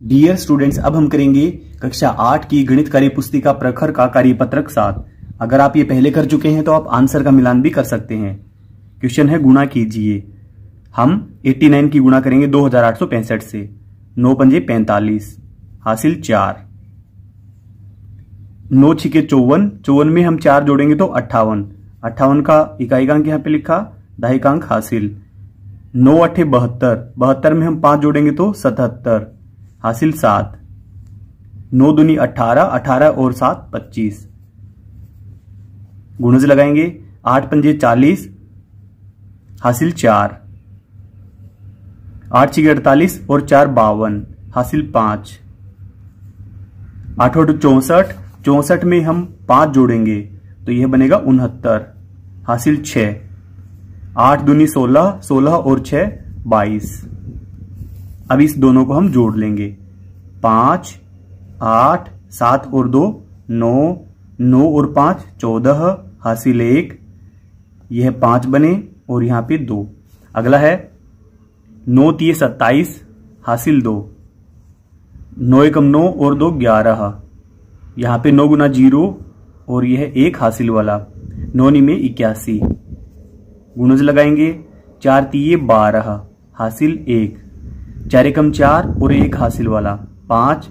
Dear students, अब हम करेंगे कक्षा 8 की गणित कार्य पुस्तिका प्रखर का कार्यपत्रक 7। अगर आप ये पहले कर चुके हैं तो आप आंसर का मिलान भी कर सकते हैं। क्वेश्चन है गुणा कीजिए। हम 89 की गुणा करेंगे 2865 से। 9 पंजे 45, हासिल 4। 9 छिके 54, 54 में हम 4 जोड़ेंगे तो 58। 58 का इकाइकांक यहाँ पे लिखा, दहाइकांक हासिल। 9 अट्ठे 72, 72 में हम 5 जोड़ेंगे तो 77, हासिल 7। 9 दूनी 18, 18 और 7 25। गुणज लगाएंगे। 8 पंजे 40, हासिल 4। 8 छिके 48 और 4 52, हासिल 5। 8 64, 64 में हम 5 जोड़ेंगे तो यह बनेगा 69, हासिल 6। 8 दूनी 16, 16 और 6 22। अब इस दोनों को हम जोड़ लेंगे। 5, 8, 7 और 2 9, 9 और 5 14, हासिल 1। यह 5 बने और यहां पे 2। अगला है 9 तिये 27, हासिल 2। 9 एकम 9 और 2 11। यहां पे 9 गुना 0 और यह 1 हासिल वाला। 9 नी में 81। गुणज लगाएंगे। 4 तिये 12, हासिल 1। 4 एकम 4 और 1 हासिल वाला 5।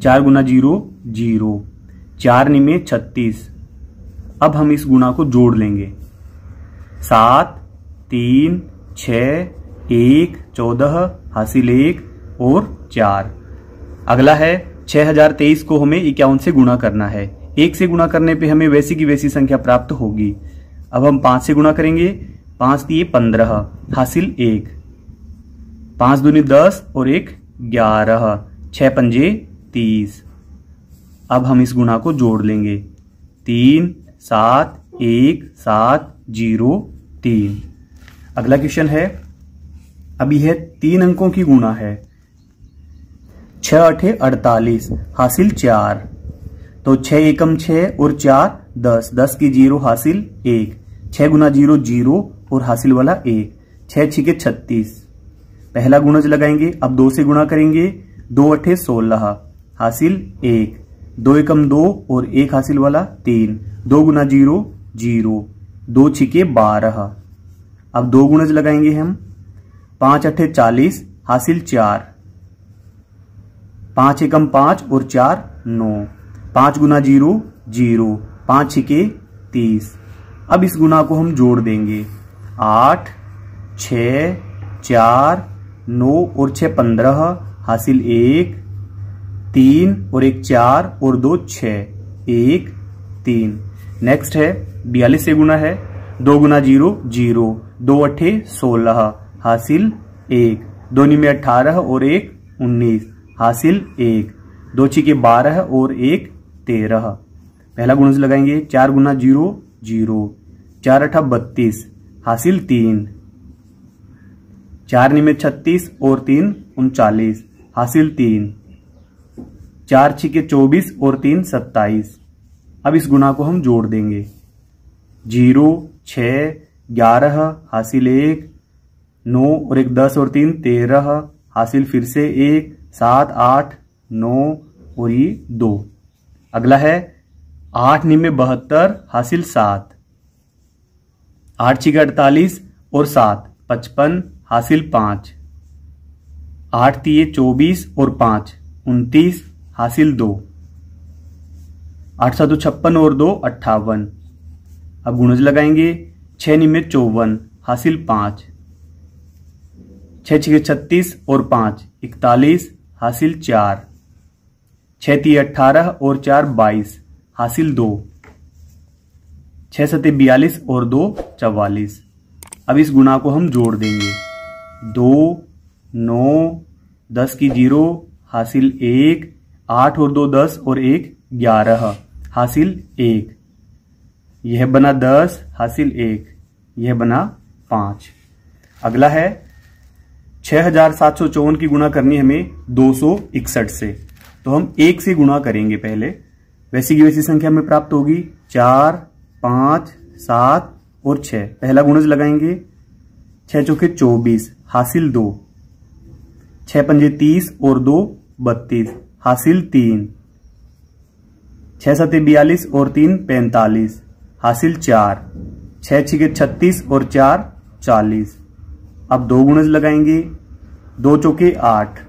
4 गुना 0 0। 4 नी में 36। अब हम इस गुणा को जोड़ लेंगे। 7 3 6 1 14, हासिल 1 और 4। अगला है 6023 को हमें 51 से गुणा करना है। 1 से गुणा करने पे हमें वैसी की वैसी संख्या प्राप्त होगी। अब हम 5 से गुणा करेंगे। 5 तिये 15, हासिल 1। 5 दूनी 10 और 1 11। 6 पंजे 30। अब हम इस गुणा को जोड़ लेंगे। 3 7 1 7 0 3। अगला क्वेश्चन है, अब यह 3 अंकों की गुणा है। 6 अठे 48, हासिल 4। तो 6 एकम 6 और 4 10, 10 की 0 हासिल 1। 6 गुना 0 0 और हासिल वाला 1। 6 छिके 36। पहला गुणज लगाएंगे। अब 2 से गुणा करेंगे। 2 अठे 16, हासिल 1। 2 एकम 2 और 1 हासिल वाला 3। 2 गुना 0 0। 2 छिके 12। अब 2 गुणज लगाएंगे हम। 5 अठे 40, हासिल 4। 5 एकम 5 और 4 9। 5 गुना 0 0। 5 छिके 30। अब इस गुणा को हम जोड़ देंगे। 8 6 4 9 और 6 15, हासिल 1। 3 और 1 4 और 2 6 1 3। नेक्स्ट है 42 से गुणा है। 2 गुना 0 0। 2 अठे 16, हासिल 1। 2 नी में 18 और 1 19, हासिल 1। 2 छिके 12 और 1 13। पहला गुणज लगाएंगे। 4 गुना 0 0। 4 अठा 32, हासिल 3। 4 नी में 36 और 3 39, हासिल 3। 4 छिके 24 और 3 27। अब इस गुणा को हम जोड़ देंगे। 0 6 11, हासिल 1। 9 और 1 10 और 3 13, हासिल फिर से 1। 7 8 9 और ये 2। अगला है 8 नी में 72, हासिल 7। 8 छिके 48 और 7 55, हासिल 5। 8 तिये 24 और 5 29, हासिल 2। 8 7 56 और 2 58। अब गुणज लगाएंगे। 6 नी में 54, हासिल 5। 6 छिके 36 और 5 41, हासिल 4। 6 तिये 18 और 4 22, हासिल 2। 6 सते 42 और 2 44। अब इस गुणा को हम जोड़ देंगे। 2 9 10 की 0, हासिल 1। 8 और 2 10 और 1 11, हासिल 1। यह बना 10, हासिल 1। यह बना 5। अगला है 6754 की गुणा करनी हमें 261 से। तो हम 1 से गुणा करेंगे पहले। वैसी की वैसी संख्या में प्राप्त होगी। 4 5 7 और 6। पहला गुणज लगाएंगे। 6 चौके 24, हासिल 2। 6 पंजे 30 और 2 32, हासिल 3। 6 7 42 और 3 45, हासिल 4। 6 6 36 और 4 40। अब 2 गुणज लगाएंगे। 2 चौके 8,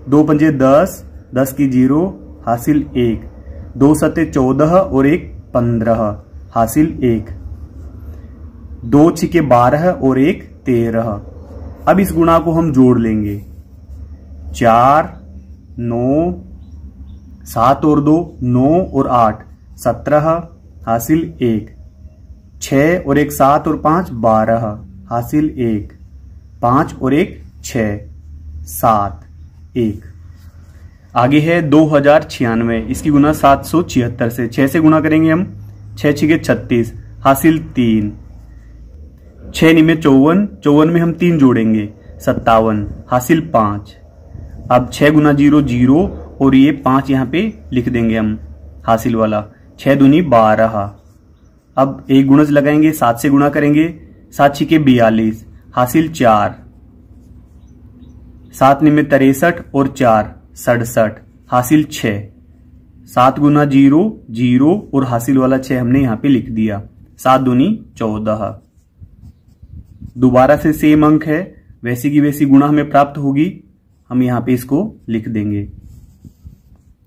2 पंजे 10, 10 की 0, हासिल 1। 2 7 14 और 1 15, हासिल 1। 2 6 12 और 1 13। अब इस गुणा को हम जोड़ लेंगे। 4 9 7 और 2 9 और 8 17, हासिल 1। 6 और 1 7 और 5 12, हासिल 1। 5 और 1 6 7 1। आगे है 2096। इसकी गुना 776 से। 6 से गुणा करेंगे हम। 6 6 36, हासिल 3। 6 9 54, 54 में हम 3 जोड़ेंगे 57, हासिल 5। अब 6 गुना 0 0 और ये 5 यहां पे लिख देंगे हम, हासिल वाला। 6 दूनी 12। अब एक गुणज लगाएंगे। 7 से गुणा करेंगे। 7 6 42, हासिल 4। 7 9 63 और 4 67, हासिल 6। 7 गुना 0 0 और हासिल वाला 6 हमने यहां पे लिख दिया। 7 दूनी 14। दोबारा से सेम अंक है, वैसी की वैसी गुणा हमें प्राप्त होगी। हम यहां पे इसको लिख देंगे।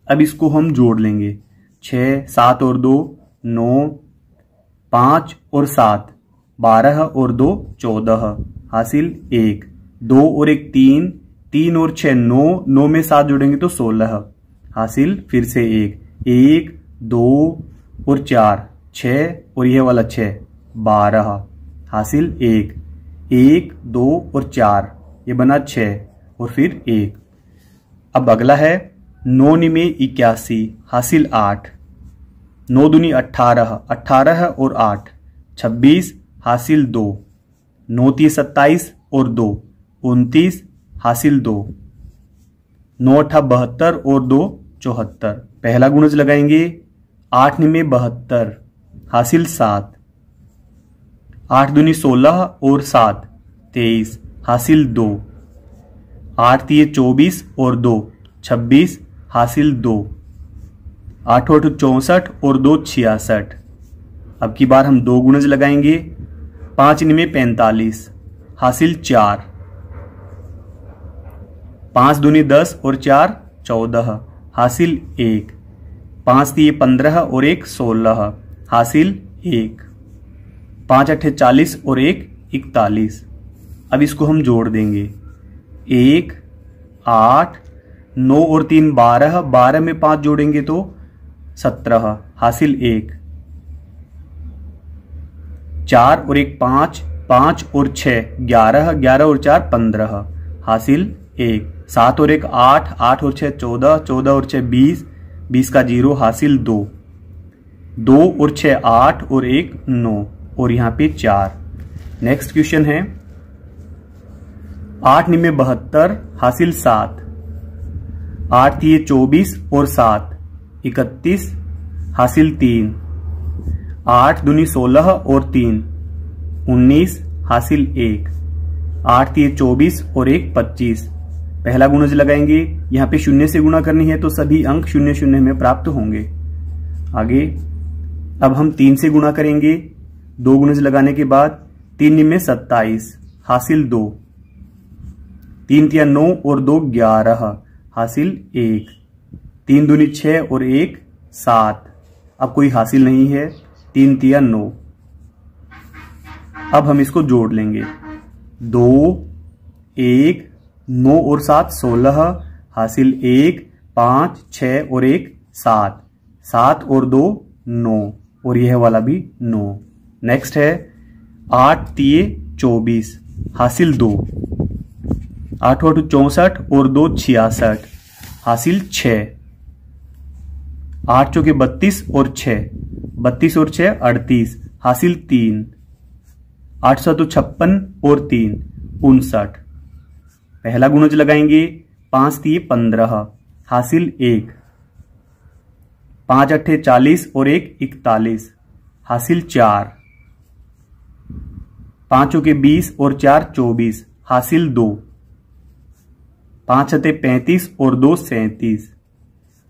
अब इसको हम जोड़ लेंगे। 6 7 और 2 9, 5 और 7 12 और 2 14, हासिल 1। 2 और 1 3, 3 और 6 9, 9 में 7 जोड़ेंगे तो 16, हासिल फिर से 1। 1 2 और 4 6 और यह वाला 6 12, हासिल 1। 1 2 और 4 ये बना 6 और फिर 1। अब अगला है 9 9 81, हासिल 8। 9 दूनी 18, 18 और 8 26, हासिल 2। 9 3 27 और 2 29, हासिल 2। 9 8 72 और 2 74। पहला गुणज लगाएंगे। 8 9 72, हासिल 7। 8 दूनी 16 और 7 23, हासिल 2। 8 3 24 और 2 26, हासिल 2। 8 8 64 और 2 66। अब की बार हम 2 गुणज लगाएंगे। 5 9 45, हासिल 4। 5 दूनी 10 और 4 14, हासिल 1। 5 3 15 और 1 16, हासिल 1। 5 8 40 और 1 41। अब इसको हम जोड़ देंगे। 1 8 9 और 3 12, 12 में 5 जोड़ेंगे तो 17, हासिल 1। 4 और 1 5, 5 और 6 11, 11 और 4 15, हासिल 1। 7 और 1 8, 8 और 6 14, 14 और 6 20, 20 का 0, हासिल 2। 2 और 6 8 और 1 9 और यहां पे 4। नेक्स्ट क्वेश्चन है 8 9 72, हासिल 7। 8 3 24 और 7 31, हासिल 3। 8 दूनी 16 और 3 19, हासिल 1। 8 3 24 और 1 25। पहला गुणज लगाएंगे। यहां पे 0 से गुणा करनी है तो सभी अंक 0 0 में प्राप्त होंगे। आगे अब हम 3 से गुणा करेंगे। 2 गुणज लगाने के बाद 3 9 27, हासिल 2। 3 3 9 और 2 11, हासिल 1। 3 दूनी 6 और 1 7। अब कोई हासिल नहीं है। 3 3 9। अब हम इसको जोड़ लेंगे। 2 1 9 और 7 16, हासिल 1। 5 6 और 1 7, 7 और 2 9 और यह वाला भी 9। नेक्स्ट है 8 3 24, हासिल 2। 8 8 64 और 2 66, हासिल 6। 8 चौके 32 और 6 32 और 6 38, हासिल 3। 8 7 56 और 3 59। पहला गुणज लगाएंगे। 5 3 15, हासिल 1। 5 8 40 और 1 41, हासिल 4। 5 चौके 20 और 4 24, हासिल 2। 5 सते 35 और 2 37।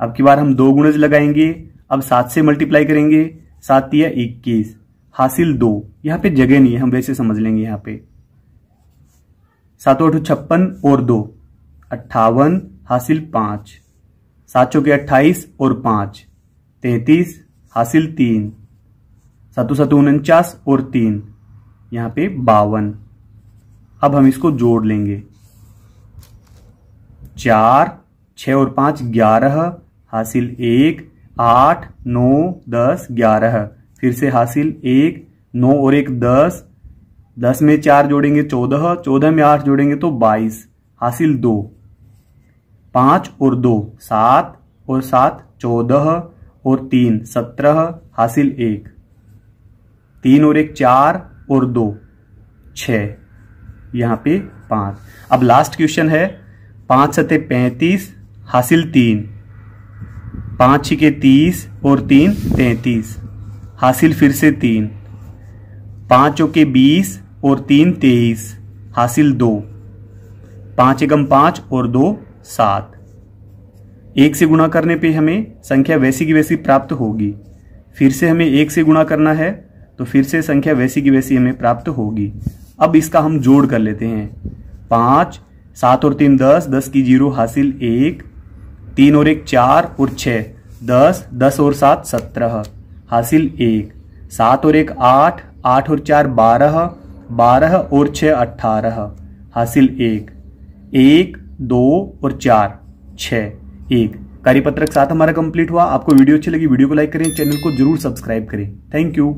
अब की बार हम 2 गुणज लगाएंगे। अब 7 से मल्टीप्लाई करेंगे, 7 या 21, हासिल 2। यहां पे जगह नहीं है, हम वैसे समझ लेंगे। यहां पे 7 8 56 और 2 58, हासिल 5। 7 चौके 28 और 5 33, हासिल 3। 7 7 49 और 3 यहां पे 52। अब हम इसको जोड़ लेंगे। 4 6 और 5 11, हासिल 1। 8 9 10 11, फिर से हासिल 1। 9 और 1 10, 10 में 4 जोड़ेंगे 14, 14 में 8 जोड़ेंगे तो 22, हासिल 2। 5 और 2 7 और 7 14 और 3 17, हासिल 1। 3 और 1 4 और 2 6, यहां पे 5। अब लास्ट क्वेश्चन है 5 सते 35, हासिल 3। 5 छिके 30 और 3 33, हासिल फिर से 3। 5 चौके 20 और 3 23, हासिल 2। 5 एकम 5 और 2 7। 1 से गुणा करने पे हमें संख्या वैसी की वैसी प्राप्त होगी। फिर से हमें 1 से गुणा करना है तो फिर से संख्या वैसी की वैसी हमें प्राप्त होगी। अब इसका हम जोड़ कर लेते हैं। 5 7 और 3 10, 10 की 0, हासिल 1। 3 और 1 4 और 6 10, 10 और 7 17, हासिल 1। 7 और 1 8, 8 और 4 12, 12 और 6 18, हासिल 1। 1 2 और 4 6 1। कार्यपत्रक 7 हमारा कंप्लीट हुआ। आपको वीडियो अच्छी लगी, वीडियो को लाइक करें, चैनल को जरूर सब्सक्राइब करें। Thank you.